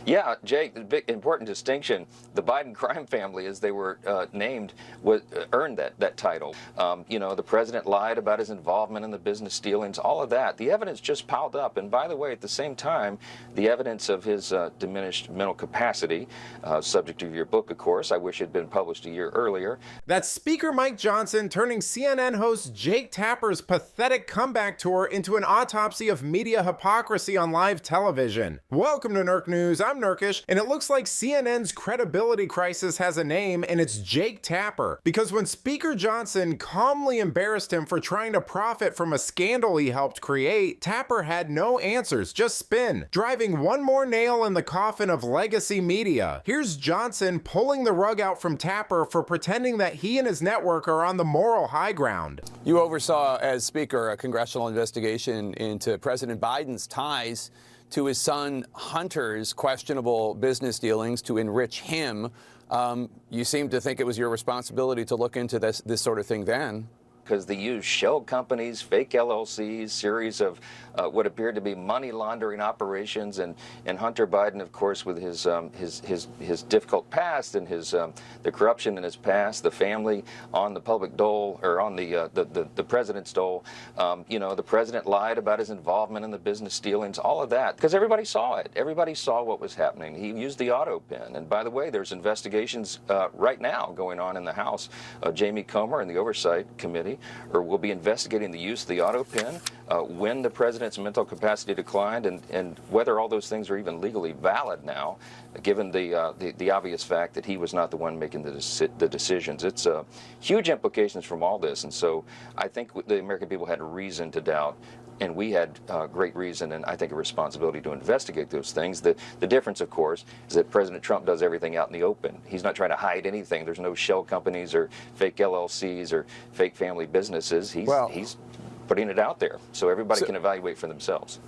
Yeah, Jake, the big important distinction, the Biden crime family, as they were named, earned that title. The president lied about his involvement in the business dealings, all of that. The evidence just piled up. And by the way, at the same time, the evidence of his diminished mental capacity, subject to your book, of course, I wish it had been published a year earlier. That's Speaker Mike Johnson turning CNN host Jake Tapper's pathetic comeback tour into an autopsy of media hypocrisy on live television. Welcome to Nerk News. I'm Nerkish, and it looks like CNN's credibility crisis has a name, and it's Jake Tapper. Because when Speaker Johnson calmly embarrassed him for trying to profit from a scandal he helped create, Tapper had no answers, just spin, driving one more nail in the coffin of legacy media. Here's Johnson pulling the rug out from Tapper for pretending that he and his network are on the moral high ground. You oversaw, as Speaker, a congressional investigation into President Biden's ties to his son Hunter's questionable business dealings to enrich him. You seem to think it was your responsibility to look into this sort of thing then. Because they used shell companies, fake LLCs, series of what appeared to be money laundering operations, and Hunter Biden, of course, with his difficult past and the corruption in his past, the family on the public dole, or on the president's dole. The president lied about his involvement in the business dealings, all of that, because everybody saw it. Everybody saw what was happening. He used the auto pen, and by the way, there's investigations right now going on in the House. Jamie Comer and the Oversight Committee will be investigating the use of the auto pen, when the president's mental capacity declined, and whether all those things are even legally valid now, given the obvious fact that he was not the one making the decisions. It's huge implications from all this, and so I think the American people had reason to doubt. And we had great reason and I think a responsibility to investigate those things. The difference, of course, is that President Trump does everything out in the open. He's not trying to hide anything. There's no shell companies or fake LLCs or fake family businesses. He's putting it out there so everybody can evaluate for themselves.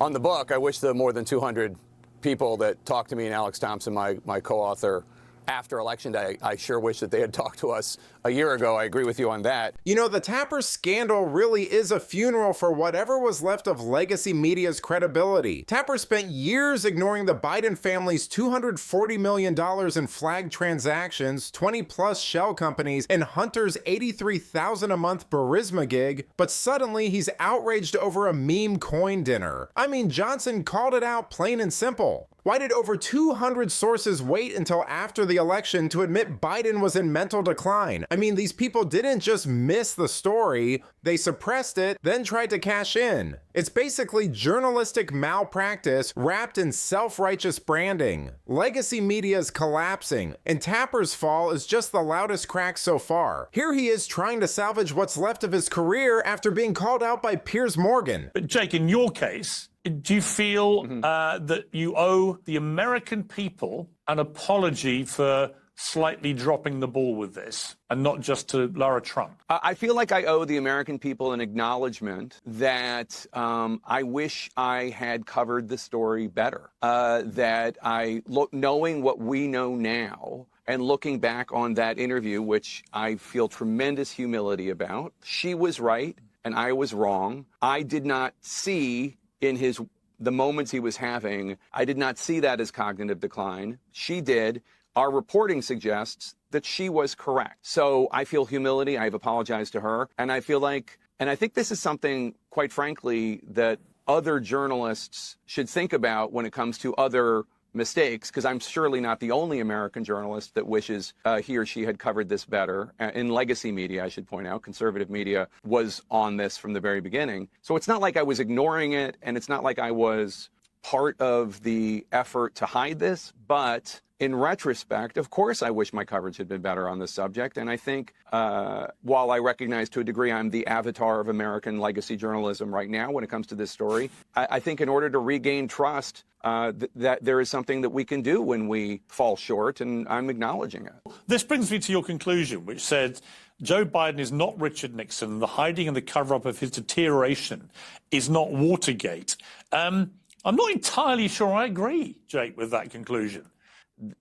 On the book, I wish the more than 200 people that talked to me and Alex Thompson, my co-author, after Election Day, I sure wish that they had talked to us a year ago. I agree with you on that. You know, the Tapper scandal really is a funeral for whatever was left of legacy media's credibility. Tapper spent years ignoring the Biden family's $240 million in flagged transactions, 20-plus shell companies, and Hunter's $83,000 a month Burisma gig, but suddenly he's outraged over a meme coin dinner. I mean, Johnson called it out plain and simple. Why did over 200 sources wait until after the election to admit Biden was in mental decline? I mean, these people didn't just miss the story, they suppressed it, then tried to cash in. It's basically journalistic malpractice wrapped in self-righteous branding. Legacy media is collapsing, and Tapper's fall is just the loudest crack so far. Here he is trying to salvage what's left of his career after being called out by Piers Morgan. But Jake, in your case, do you feel that you owe the American people an apology for slightly dropping the ball with this, and not just to Lara Trump? I feel like I owe the American people an acknowledgement that I wish I had covered the story better. Knowing what we know now, and looking back on that interview, which I feel tremendous humility about, she was right and I was wrong. I did not see in the moments he was having, I did not see that as cognitive decline. She did. Our reporting suggests that she was correct. So I feel humility. I've apologized to her. And I feel like, and I think this is something, quite frankly, that other journalists should think about when it comes to other mistakes, because I'm surely not the only American journalist that wishes he or she had covered this better. In legacy media, I should point out, conservative media was on this from the very beginning. So it's not like I was ignoring it, and it's not like I was part of the effort to hide this, but in retrospect, of course, I wish my coverage had been better on this subject. And I think while I recognize to a degree I'm the avatar of American legacy journalism right now when it comes to this story, I think in order to regain trust, that there is something that we can do when we fall short, and I'm acknowledging it. This brings me to your conclusion, which said Joe Biden is not Richard Nixon. The hiding and the cover-up of his deterioration is not Watergate. I'm not entirely sure I agree, Jake, with that conclusion.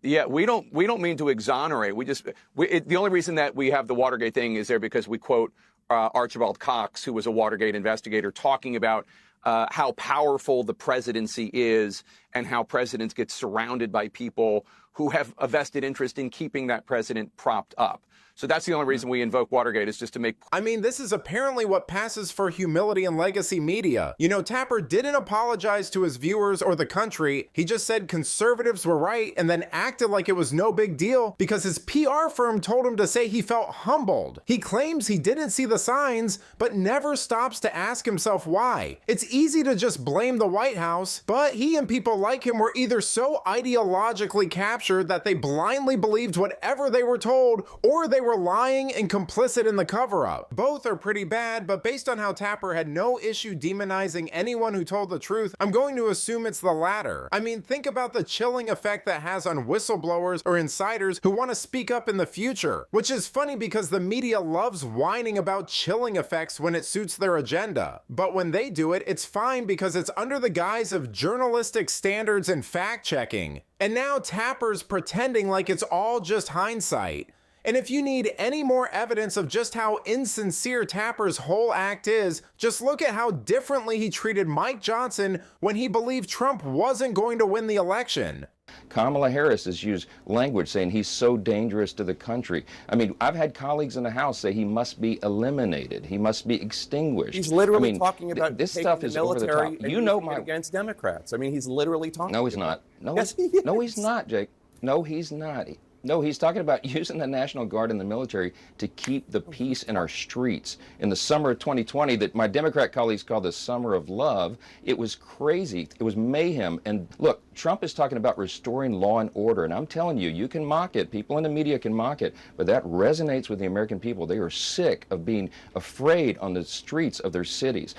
Yeah, we don't mean to exonerate. The only reason that we have the Watergate thing is there because we quote Archibald Cox, who was a Watergate investigator, talking about how powerful the presidency is and how presidents get surrounded by people who have a vested interest in keeping that president propped up. So that's the only reason we invoke Watergate, is just to make... I mean, this is apparently what passes for humility in legacy media. You know, Tapper didn't apologize to his viewers or the country. He just said conservatives were right and then acted like it was no big deal because his PR firm told him to say he felt humbled. He claims he didn't see the signs, but never stops to ask himself why. It's easy to just blame the White House, but he and people like him were either so ideologically captured that they blindly believed whatever they were told, or they were lying and complicit in the cover-up. Both are pretty bad, but based on how Tapper had no issue demonizing anyone who told the truth, I'm going to assume it's the latter. I mean, think about the chilling effect that has on whistleblowers or insiders who want to speak up in the future, which is funny because the media loves whining about chilling effects when it suits their agenda. But when they do it, it's fine because it's under the guise of journalistic standards and fact-checking. And now Tapper's pretending like it's all just hindsight. And if you need any more evidence of just how insincere Tapper's whole act is, just look at how differently he treated Mike Johnson when he believed Trump wasn't going to win the election. Kamala Harris has used language saying he's so dangerous to the country. I mean, I've had colleagues in the House say he must be eliminated. He must be extinguished. He's literally talking about this stuff is over the top. You know, against Democrats. I mean, he's literally talking. No, he's not. No, yes, he is. No, he's not, Jake. No, he's not. No, he's talking about using the National Guard and the military to keep the peace in our streets. In the summer of 2020, that my Democrat colleagues call the summer of love, it was crazy. It was mayhem. And look, Trump is talking about restoring law and order. And I'm telling you, you can mock it. People in the media can mock it. But that resonates with the American people. They are sick of being afraid on the streets of their cities.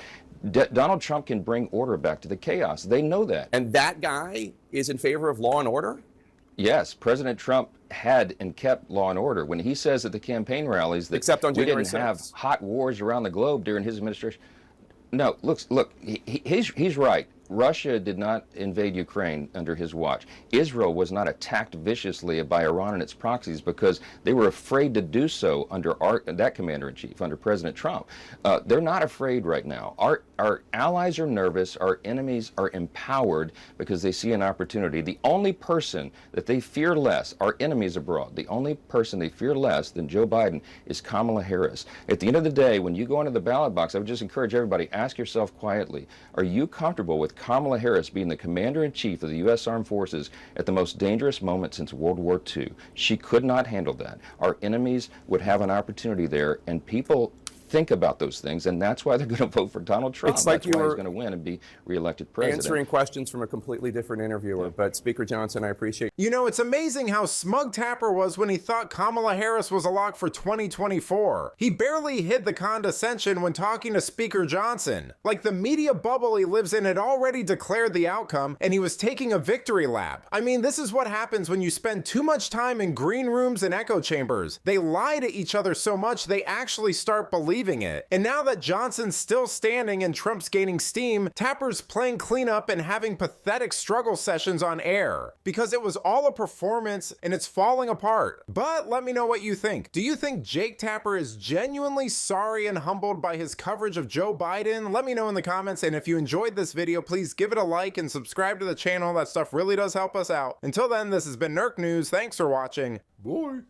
Donald Trump can bring order back to the chaos. They know that. And that guy is in favor of law and order? Yes, President Trump had and kept law and order. When he says at the campaign rallies that except on we January didn't 6th. have hot wars around the globe during his administration. No, look, he's right. Russia did not invade Ukraine under his watch. Israel was not attacked viciously by Iran and its proxies because they were afraid to do so under that commander-in-chief, under President Trump. They're not afraid right now. Our allies are nervous. Our enemies are empowered because they see an opportunity. The only person that they fear less, our enemies abroad, the only person they fear less than Joe Biden is Kamala Harris. At the end of the day, when you go into the ballot box, I would just encourage everybody, ask yourself quietly, are you comfortable with Kamala Harris being the commander-in-chief of the U.S. Armed Forces at the most dangerous moment since World War II? She could not handle that. Our enemies would have an opportunity there, and people think about those things, and that's why they're going to vote for Donald Trump. It's like that's why he's going to win and be reelected president. Answering questions from a completely different interviewer, but Speaker Johnson, I appreciate. You know, it's amazing how smug Tapper was when he thought Kamala Harris was a lock for 2024. He barely hid the condescension when talking to Speaker Johnson. Like the media bubble he lives in had already declared the outcome, and he was taking a victory lap. I mean, this is what happens when you spend too much time in green rooms and echo chambers. They lie to each other so much they actually start believing it. And now that Johnson's still standing and Trump's gaining steam, Tapper's playing cleanup and having pathetic struggle sessions on air because it was all a performance and it's falling apart. But let me know what you think. Do you think Jake Tapper is genuinely sorry and humbled by his coverage of Joe Biden? Let me know in the comments, and if you enjoyed this video, please give it a like and subscribe to the channel. That stuff really does help us out. Until then, this has been Nerk News. Thanks for watching. Bye.